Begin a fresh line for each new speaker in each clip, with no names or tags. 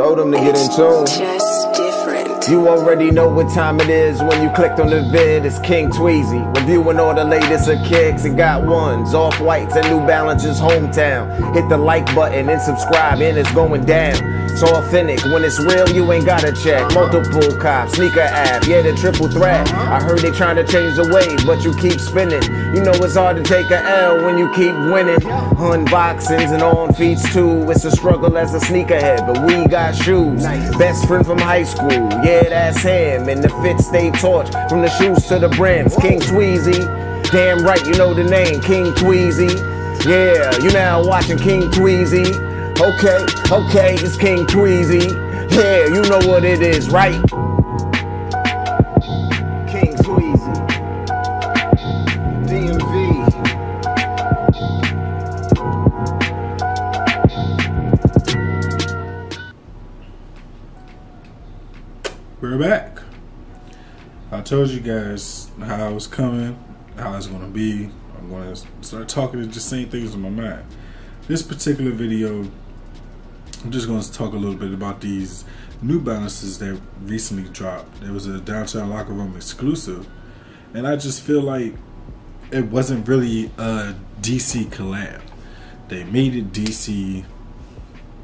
told them to get in tune.
Just different.
You already know what time it is when you clicked on the vid. It's KingTweezy, reviewing all the latest of kicks and got ones, off-whites and New Balance's hometown. Hit the like button and subscribe and it's going down. It's authentic, when it's real you ain't gotta check. Multiple cops, sneaker app, yeah, the triple threat. I heard they trying to change the way, but you keep spinning. You know it's hard to take a L when you keep winning. Unboxings and on feeds too. It's a struggle as a sneakerhead, but we got shoes. Best friend from high school, yeah, that's him. And the fit stay torch from the shoes to the brims. KingTweezy, damn right you know the name, KingTweezy. Yeah, you now watching KingTweezy. Okay, it's KingTweezy. Yeah, you know what it is, right? KingTweezy, DMV.
We're back. I told you guys how I was coming, how it's gonna be. I'm gonna start talking and just saying things in my mind. This particular video, I'm just going to talk a little bit about these New Balances that recently dropped. There was a Downtown Locker Room exclusive, and I just feel like it wasn't really a DC collab. They made it DC,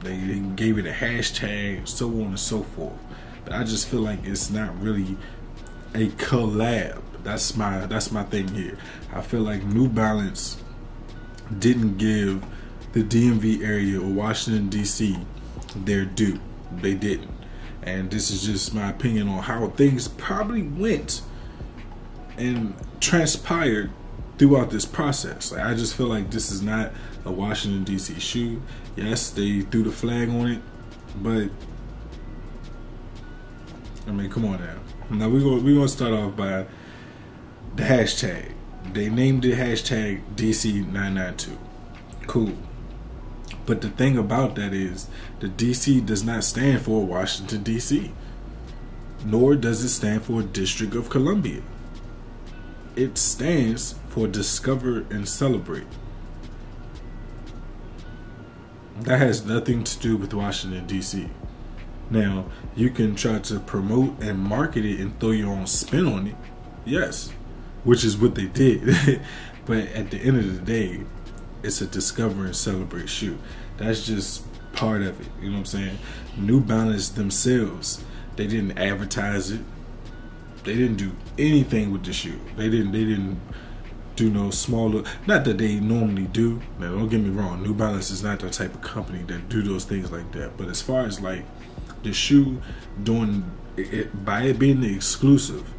they gave it a hashtag, so on and so forth. But I just feel like it's not really a collab. That's my thing here. I feel like New Balance didn't give the DMV area or Washington DC their due. They didn't, and this is just my opinion on how things probably went and transpired throughout this process. Like, I just feel like this is not a Washington DC shoe. Yes, they threw the flag on it, but I mean, come on now. Now we're gonna start off by the hashtag. They named it hashtag DC992. Cool. But the thing about that is the DC does not stand for Washington DC, nor does it stand for District of Columbia. It stands for Discover and Celebrate. That has nothing to do with Washington DC. Now, you can try to promote and market it and throw your own spin on it, yes, which is what they did. But at the end of the day, it's a Discover and Celebrate shoe. That's just part of it, you know what I'm saying? New Balance themselves, they didn't advertise it. They didn't do anything with the shoe. They didn't do no smaller, not that they normally do. Now don't get me wrong, New Balance is not the type of company that do those things like that. But as far as like the shoe doing it, by it being the exclusive,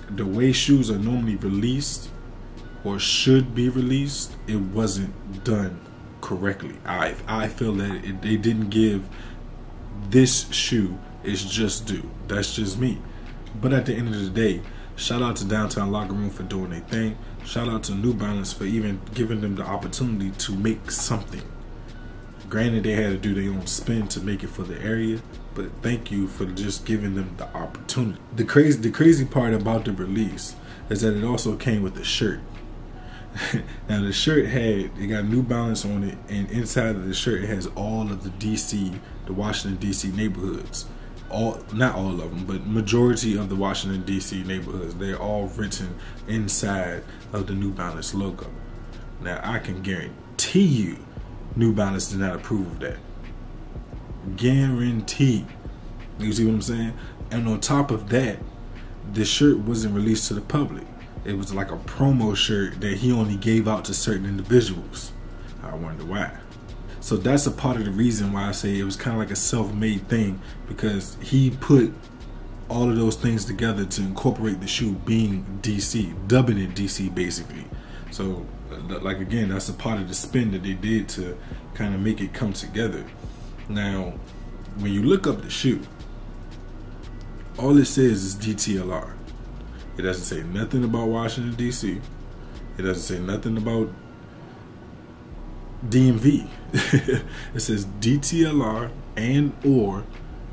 the way shoes are normally released or should be released, it wasn't done correctly. I feel that they didn't give this shoe its just due. That's just me. But at the end of the day, shout out to Downtown Locker Room for doing their thing. Shout out to New Balance for even giving them the opportunity to make something. Granted, they had to do their own spin to make it for the area, but thank you for just giving them the opportunity. The crazy part about the release is that it also came with a shirt. Now the shirt it got New Balance on it, and inside of the shirt it has all of the Washington DC neighborhoods. Not all of them, but majority of the Washington DC neighborhoods. They're all written inside of the New Balance logo. Now I can guarantee you New Balance did not approve of that. Guaranteed. You see what I'm saying? And on top of that, the shirt wasn't released to the public. It was like a promo shirt that he only gave out to certain individuals. I wonder why. So that's a part of the reason why I say it was kind of like a self-made thing, because he put all of those things together to incorporate the shoe being DC, dubbing it DC basically. So like again, that's a part of the spin that they did to kind of make it come together. Now, when you look up the shoe, all it says is DTLR. It doesn't say nothing about Washington DC. It doesn't say nothing about DMV. It says DTLR and or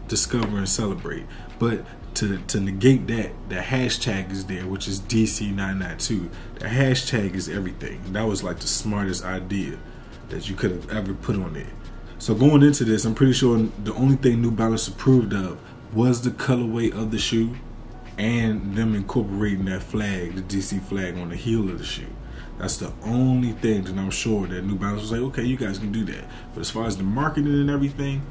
Discover and Celebrate. But to negate that, the hashtag is there, which is DC992. The hashtag is everything. That was like the smartest idea that you could have ever put on there. So going into this, I'm pretty sure the only thing New Balance approved of was the colorway of the shoe and them incorporating that flag, the DC flag, on the heel of the shoe. That's the only thing that I'm sure that New Balance was like, okay, you guys can do that. But as far as the marketing and everything,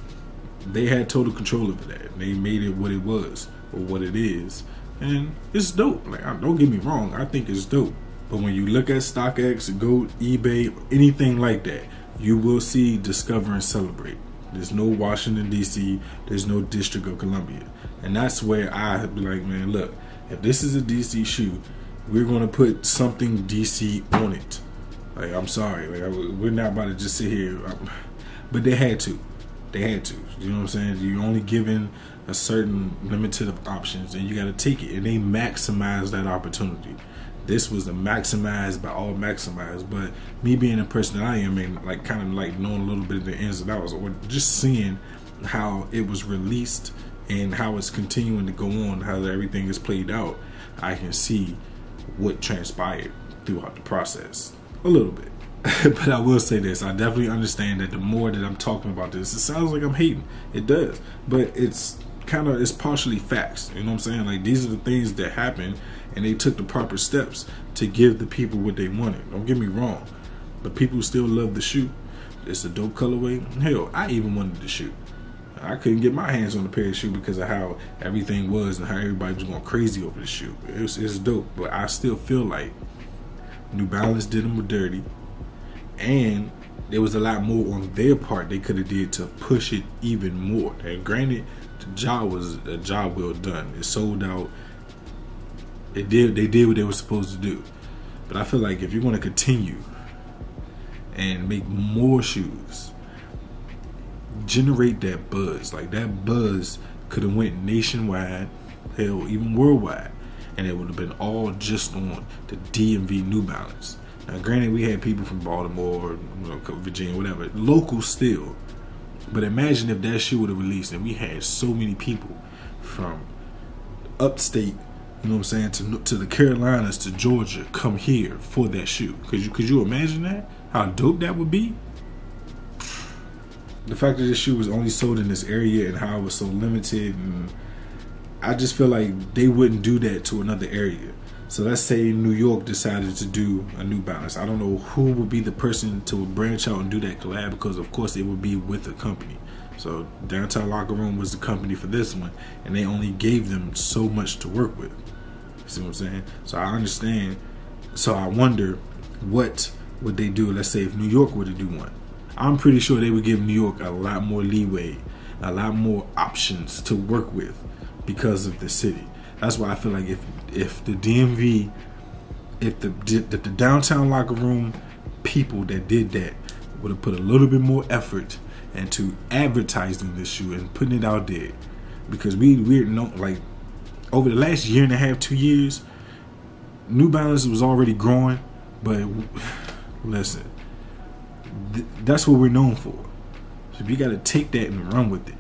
they had total control over that. They made it what it was or what it is, and it's dope. Like, don't get me wrong, I think it's dope. But when you look at StockX, Go, eBay, anything like that, you will see Discover and Celebrate. There's no Washington DC. There's no District of Columbia, and that's where I be like, man, look, if this is a DC shoe, we're gonna put something DC on it. Like, I'm sorry, like, we're not about to just sit here. But they had to. They had to. You know what I'm saying? You're only given a certain limited of options, and you got to take it. And they maximize that opportunity. This was the maximized by all maximized. But me being the person that I am, and like kind of like knowing a little bit of the ins and outs, or just seeing how it was released and how it's continuing to go on, how everything is played out, I can see what transpired throughout the process a little bit. But I will say this, I definitely understand that the more that I'm talking about this, it sounds like I'm hating. It does, but it's partially facts. You know what I'm saying? Like, these are the things that happened, and they took the proper steps to give the people what they wanted. Don't get me wrong, but people still love the shoe. It's a dope colorway. Hell, I even wanted the shoe. I couldn't get my hands on a pair of shoe because of how everything was and how everybody was going crazy over the shoe. It's dope, but I still feel like New Balance did them dirty, and there was a lot more on their part they could have did to push it even more. And granted, the job was a job well done. It sold out. They did what they were supposed to do. But I feel like if you're going to continue and make more shoes, generate that buzz. Like, that buzz could have went nationwide, hell, even worldwide, and it would have been all just on the DMV New Balance. Now, granted, we had people from Baltimore, Virginia, whatever, local still. But imagine if that shoe would have released and we had so many people from upstate, you know what I'm saying, to the Carolinas, to Georgia, come here for that shoe. Could you imagine that? How dope that would be? The fact that this shoe was only sold in this area and how it was so limited, and I just feel like they wouldn't do that to another area. So let's say New York decided to do a New Balance. I don't know who would be the person to branch out and do that collab, because of course it would be with a company. So Downtown Locker Room was the company for this one, and they only gave them so much to work with. You see what I'm saying? So I understand. So I wonder, what would they do? Let's say if New York were to do one. I'm pretty sure they would give New York a lot more leeway, a lot more options to work with because of the city. That's why I feel like if the DMV, if the Downtown Locker Room people that did that would have put a little bit more effort into advertising this shoe and putting it out there, because we're known, like, over the last year and a half, 2 years, New Balance was already growing, but listen, that's what we're known for. So we got to take that and run with it.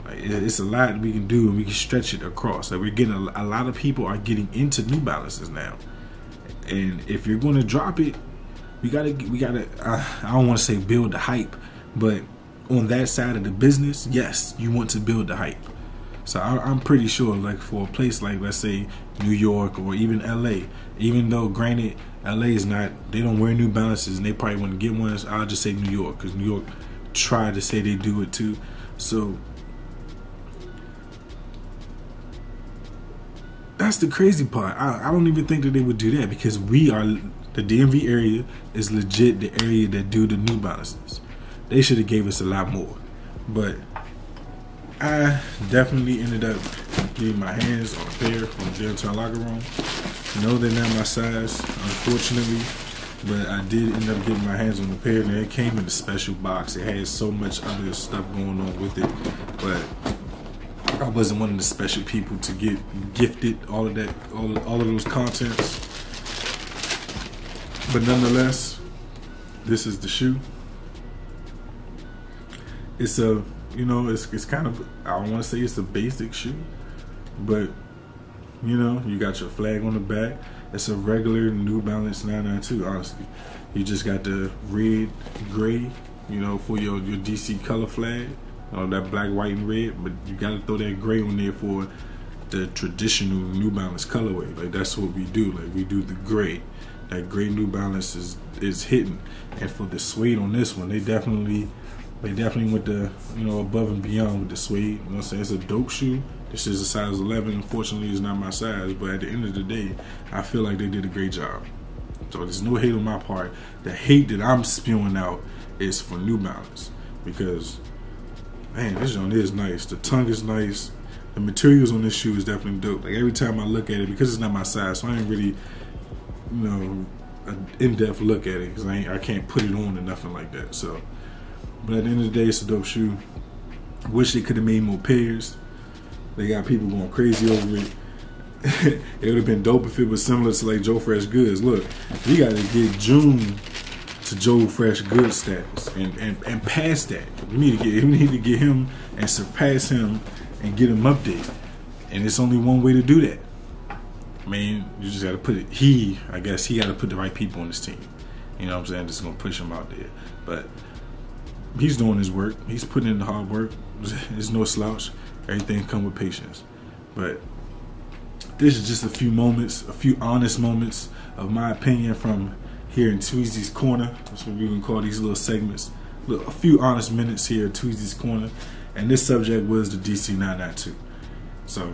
Like, it's a lot we can do, and we can stretch it across. Like, we're getting a lot of people are getting into New Balances now, and if you're going to drop it, we gotta. I don't want to say build the hype, but on that side of the business, yes, you want to build the hype. So I'm pretty sure, like, for a place like, let's say, New York or even LA, even though granted LA is not, they don't wear New Balances and they probably want to get one, I'll just say New York, because New York tried to say they do it too. So that's the crazy part. I don't even think that they would do that, because we are, the DMV area is legit the area that do the New Balances. They should have gave us a lot more. But I definitely ended up getting my hands on a pair from the Downtown Locker Room. No, they're not my size, unfortunately, but I did end up getting my hands on the pair, and it came in a special box. It had so much other stuff going on with it, but I wasn't one of the special people to get gifted all of that, all of those contents. But nonetheless, this is the shoe. It's a, you know, it's kind of, I don't want to say it's a basic shoe, but, you know, you got your flag on the back. It's a regular New Balance 992, honestly. You just got the red, gray you know, for your DC color flag, that black, white, and red. But you gotta throw that gray on there for the traditional New Balance colorway. Like, that's what we do. Like, we do the gray. That gray New Balance is hitting. And for the suede on this one, they definitely went the, you know, above and beyond with the suede. You know what I'm saying? It's a dope shoe. This is a size 11. Unfortunately, it's not my size, but at the end of the day, I feel like they did a great job. So there's no hate on my part. The hate that I'm spewing out is for New Balance, because, man, this joint is nice. The tongue is nice. The materials on this shoe is definitely dope. Like, every time I look at it, because it's not my size, so I ain't really, you know, an in-depth look at it, because I can't put it on or nothing like that. So, but at the end of the day, it's a dope shoe. Wish they could have made more pairs. They got people going crazy over it. It would have been dope if it was similar to like Joe Fresh Goods. Look, we got to get June to Joe Fresh Goods status and past that. We need to get him and surpass him and get him up there. And it's only one way to do that. I mean, you just got to put it. I guess he got to put the right people on his team. You know what I'm saying? Just gonna push him out there. But he's doing his work. He's putting in the hard work. There's no slouch. Everything come with patience. But this is just a few moments, a few honest moments of my opinion from here in TWEEZY'S Corner. That's what we can call these little segments. A few honest minutes here at TWEEZY'S Corner. And this subject was the DC 992. So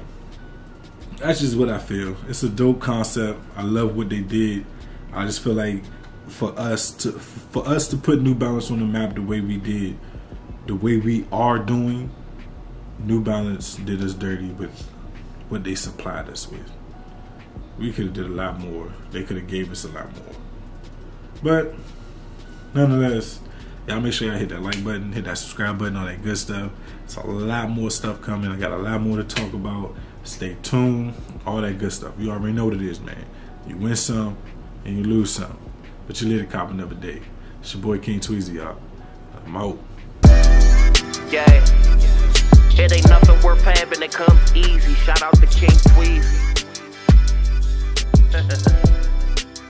that's just what I feel. It's a dope concept. I love what they did. I just feel like for us to put New Balance on the map the way we did, the way we are doing, New Balance did us dirty with what they supplied us with. We could have did a lot more. They could have gave us a lot more. But nonetheless, y'all make sure y'all hit that like button, hit that subscribe button, all that good stuff. It's a lot more stuff coming. I got a lot more to talk about. Stay tuned, all that good stuff. You already know what it is, man. You win some and you lose some, but you live to cop another day. It's your boy KingTweezy, y'all. I'm out.
Yeah, it ain't nothing worth having that comes easy. Shout out to KingTweezy.